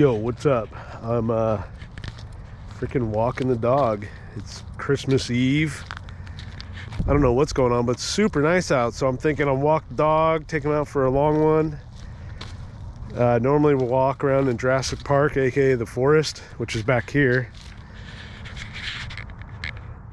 Yo, what's up? I'm freaking walking the dog. It's Christmas Eve. I don't know what's going on, but it's super nice out, so I'm thinking I'll walk the dog, take him out for a long one. Normally we'll walk around in Jurassic Park, aka the forest, which is back here.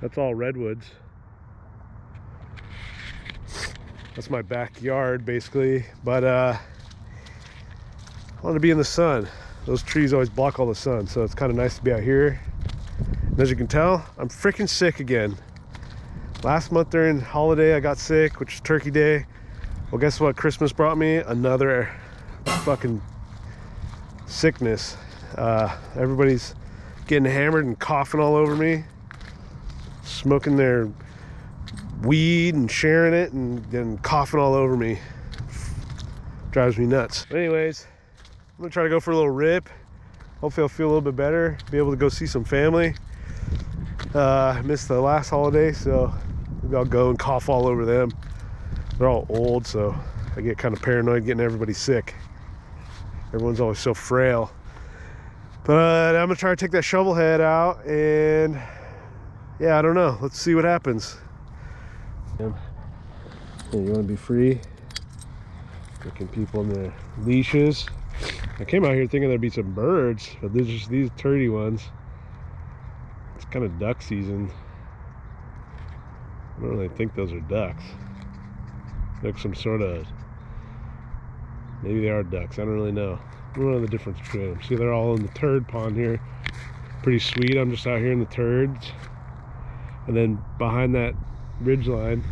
That's all redwoods. That's my backyard basically, but I want to be in the sun. Those trees always block all the sun, so it's kind of nice to be out here. And as you can tell, I'm freaking sick again. Last month during holiday I got sick, which is Turkey Day. Well, guess what Christmas brought me? Another fucking sickness. Everybody's getting hammered and coughing all over me, smoking their weed and sharing it and coughing all over me. Drives me nuts. Anyways, I'm gonna try to go for a little rip. Hopefully I'll feel a little bit better, be able to go see some family. I missed the last holiday, so maybe I'll go and cough all over them. They're all old, so I get kind of paranoid getting everybody sick. Everyone's always so frail. But I'm gonna try to take that Shovelhead out, and yeah, I don't know, let's see what happens. Yeah, you want to be free? Looking people in their leashes. I came out here thinking there'd be some birds, but there's just these turdy ones. It's kind of duck season. I don't really think those are ducks. Like some sort of, maybe they are ducks, I don't really know. I don't know the difference between them. See, they're all in the turd pond here. Pretty sweet. I'm just out here in the turds. And then behind that ridge line,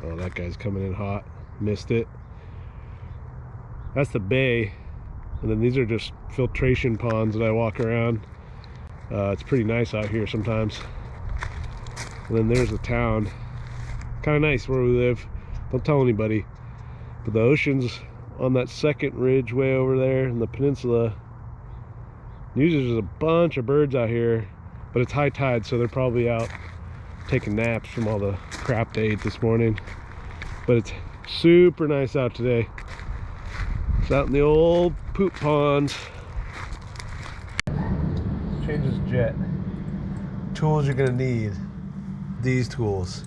oh, that guy's coming in hot. Missed it. That's the bay. And then these are just filtration ponds that I walk around. It's pretty nice out here sometimes. And then there's the town. Kind of nice where we live. Don't tell anybody. But the ocean's on that second ridge way over there in the peninsula. Usually there's a bunch of birds out here, but it's high tide, so they're probably out taking naps from all the crap they ate this morning. But it's super nice out today. It's out in the old poop ponds. Change this jet. Tools you're gonna need. These tools.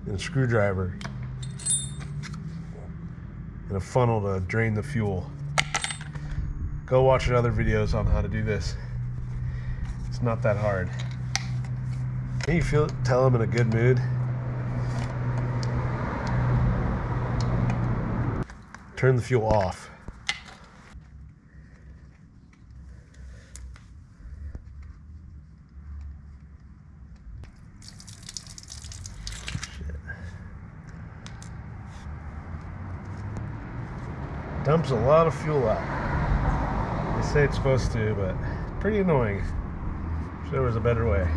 And a screwdriver. And a funnel to drain the fuel. Go watch other videos on how to do this. It's not that hard. Can you tell I'm in a good mood? Turn the fuel off. Shit. Dumps a lot of fuel out. They say it's supposed to, but pretty annoying. Wish there was a better way.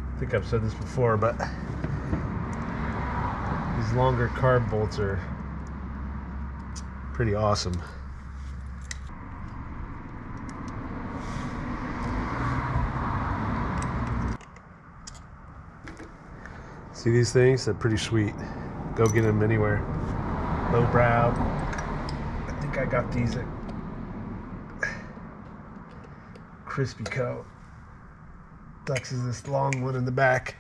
I think I've said this before, but these longer carb bolts are pretty awesome. See these things? They're pretty sweet. Go get them anywhere. Low brow. I think I got these at Crispy Co. Ducks is this long one in the back.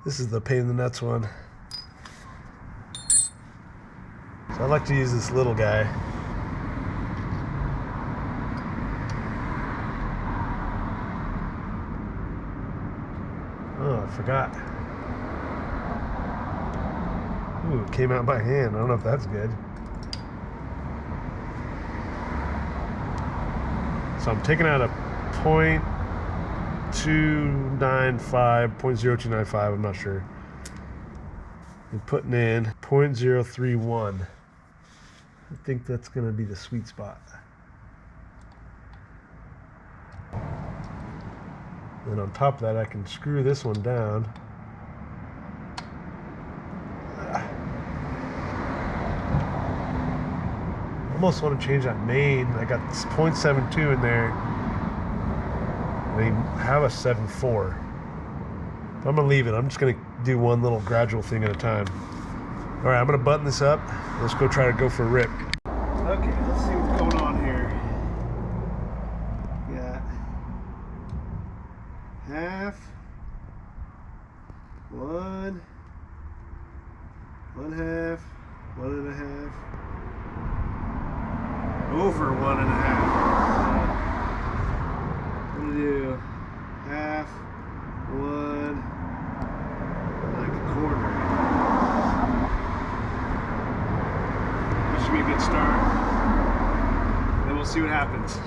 This is the pain in the nuts one. So I like to use this little guy. Oh, I forgot. Ooh, it came out by hand. I don't know if that's good. So I'm taking out a 0.0295, I'm not sure. And putting in 0.031. I think that's going to be the sweet spot. Then on top of that, I can screw this one down. Almost want to change that main. I got 0.72 in there. They have a 7.4. I'm gonna leave it. I'm just gonna do one little gradual thing at a time. All right, I'm gonna button this up. Let's go try to go for a rip. Okay, let's see what's going on here. Got half, one half, 1.5, over 1.5. I'm gonna do half, one, like a quarter. This should be a good start. And then we'll see what happens.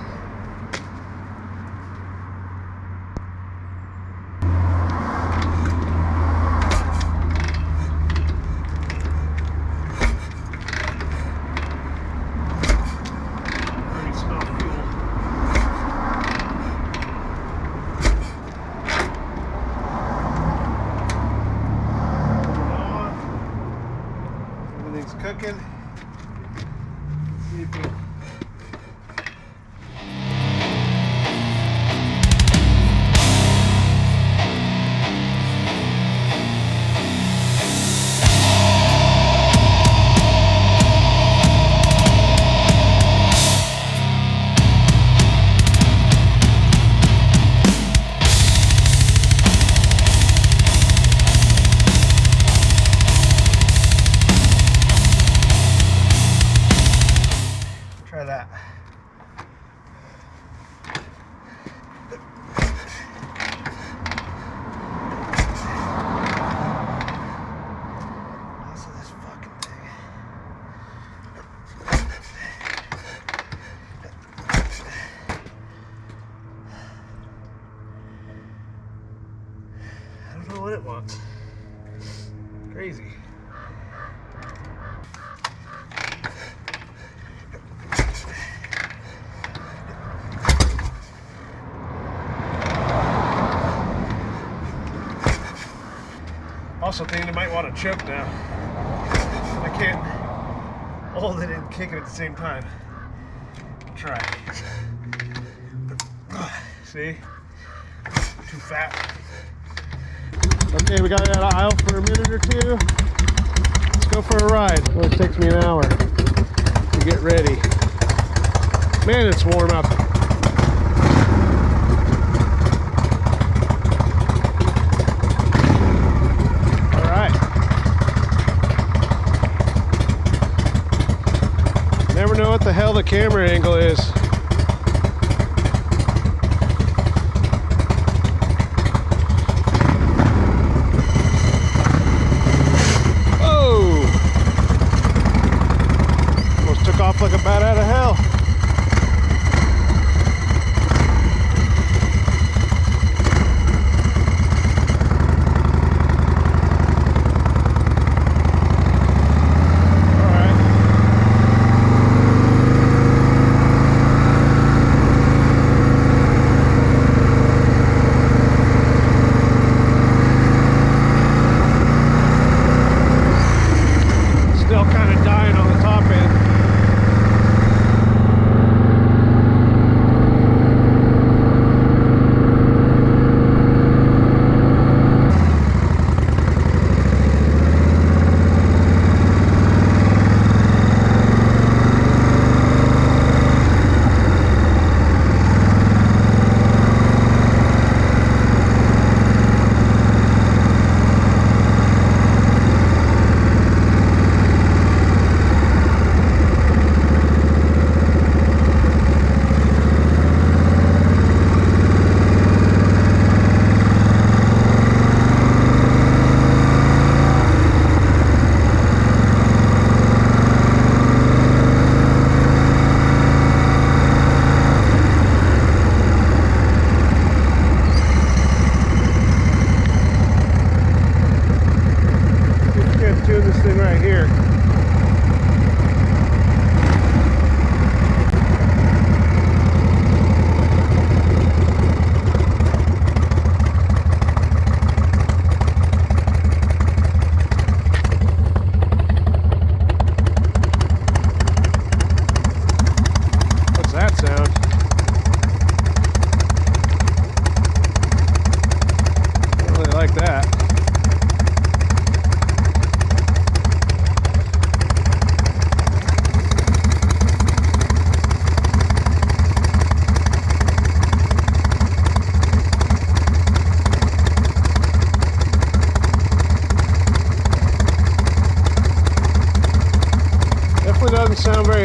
Cooking. See if it... Try that. Also this fucking thing. I don't know what it wants. Crazy. Also thinking it might want to choke now. I can't hold it and kick it at the same time. Try. See? Too fat. Okay, we got it out of aisle for a minute or two. Let's go for a ride. It only takes me an hour to get ready. Man, it's warm out there. Never know what the hell the camera angle is. Oh! Almost took off like a bat out of hell. Still kind of dying on the top end.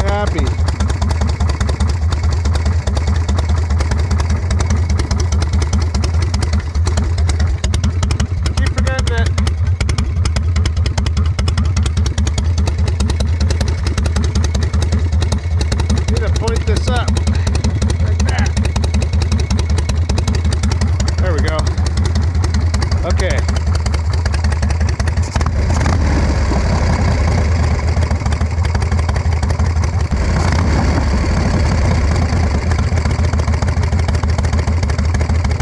very happy. Keep forgetting it. Need to point this up like that. There we go. Okay.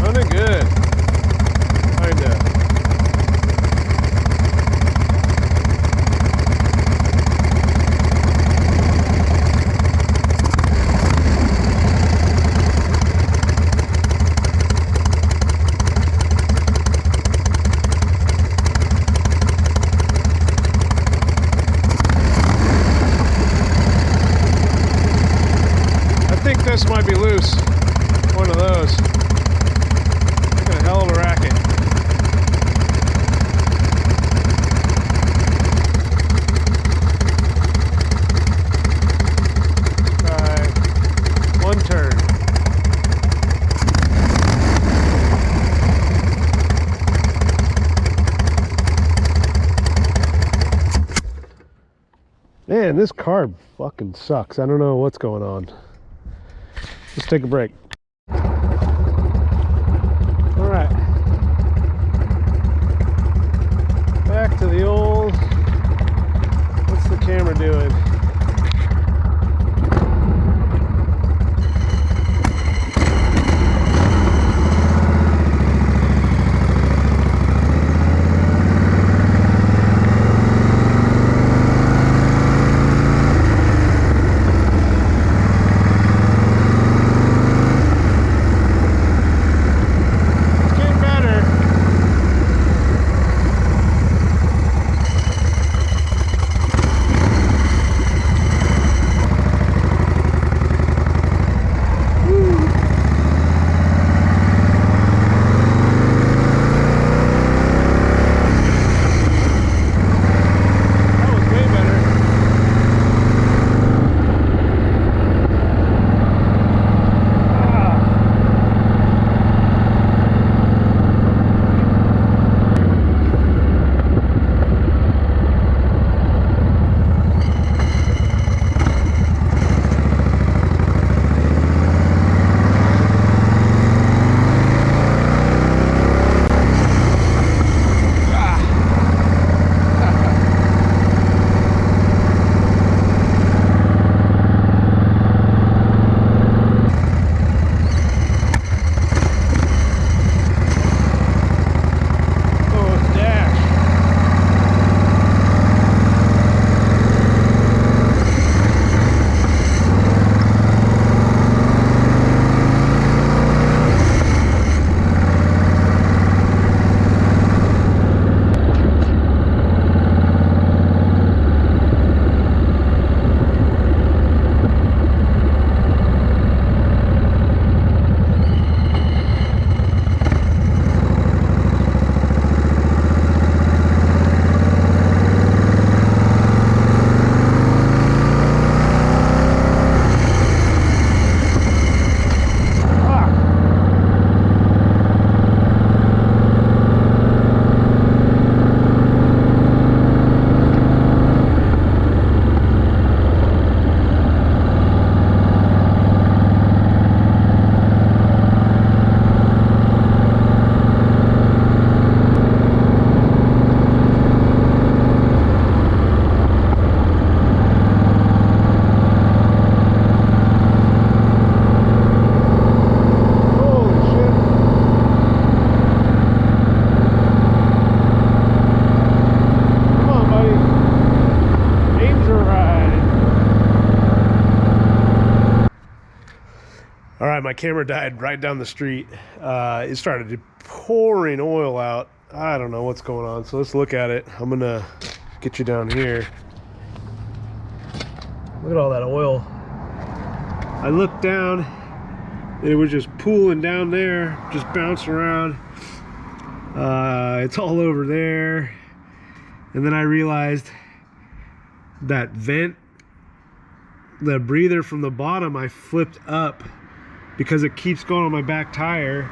Running good. Kinda. I think this might be loose. One of those. Making a hell of a racket. Try one turn. Man, this carb fucking sucks. I don't know what's going on. Let's take a break. Alright. Back to the old. What's the camera doing? My camera died right down the street. It started pouring oil out. I don't know what's going on, so let's look at it. I'm gonna get you down here. Look at all that oil. I looked down, it was just pooling down there, just bouncing around. It's all over there. And then I realized that vent the breather from the bottom I flipped up because it keeps going on my back tire,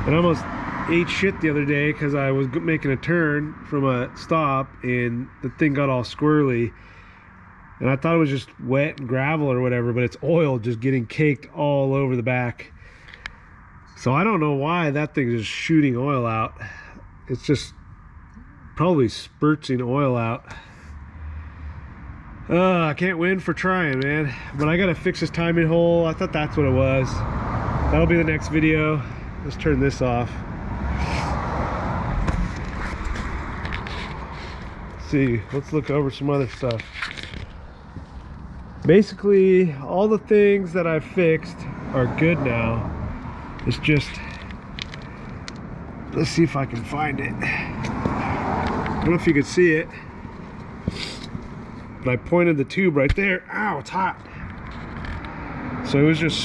and I almost ate shit the other day because I was making a turn from a stop and the thing got all squirrely, and I thought it was just wet and gravel or whatever, but it's oil just getting caked all over the back. So I don't know why that thing is shooting oil out. It's just probably spurting oil out. I can't win for trying, man. But I gotta fix this timing hole. I thought that's what it was. That'll be the next video. Let's turn this off. Let's see, let's look over some other stuff. Basically, all the things that I've fixed are good now. It's just, let's see if I can find it. I don't know if you can see it, but I pointed the tube right there. Ow, it's hot. So it was just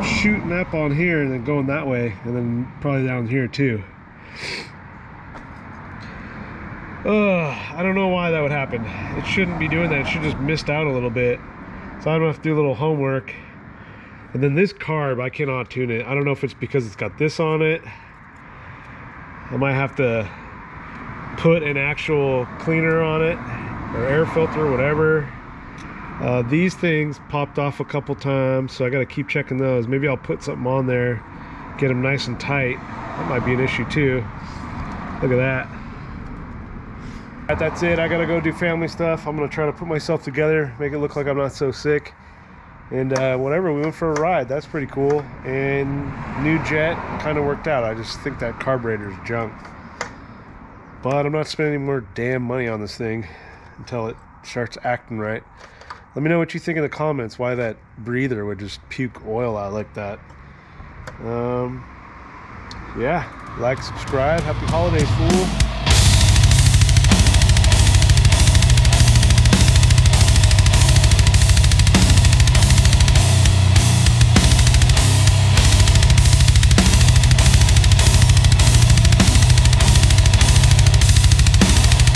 shooting up on here and then going that way, and then probably down here too. I don't know why that would happen. It shouldn't be doing that. It should just missed out a little bit. So I'm gonna have to do a little homework. And then this carb, I cannot tune it. I don't know if it's because it's got this on it. I might have to put an actual cleaner on it, or air filter, whatever. These things popped off a couple times, so I gotta keep checking those. Maybe I'll put something on there, get them nice and tight. That might be an issue too. Look at that. That's it. I gotta go do family stuff. I'm gonna try to put myself together, make it look like I'm not so sick. And whatever, we went for a ride. That's pretty cool. And new jet kind of worked out. I just think that carburetor is junk. But I'm not spending any more damn money on this thing until it starts acting right. Let me know what you think in the comments, why that breather would just puke oil out like that. Yeah, like, subscribe. Happy holidays, fool.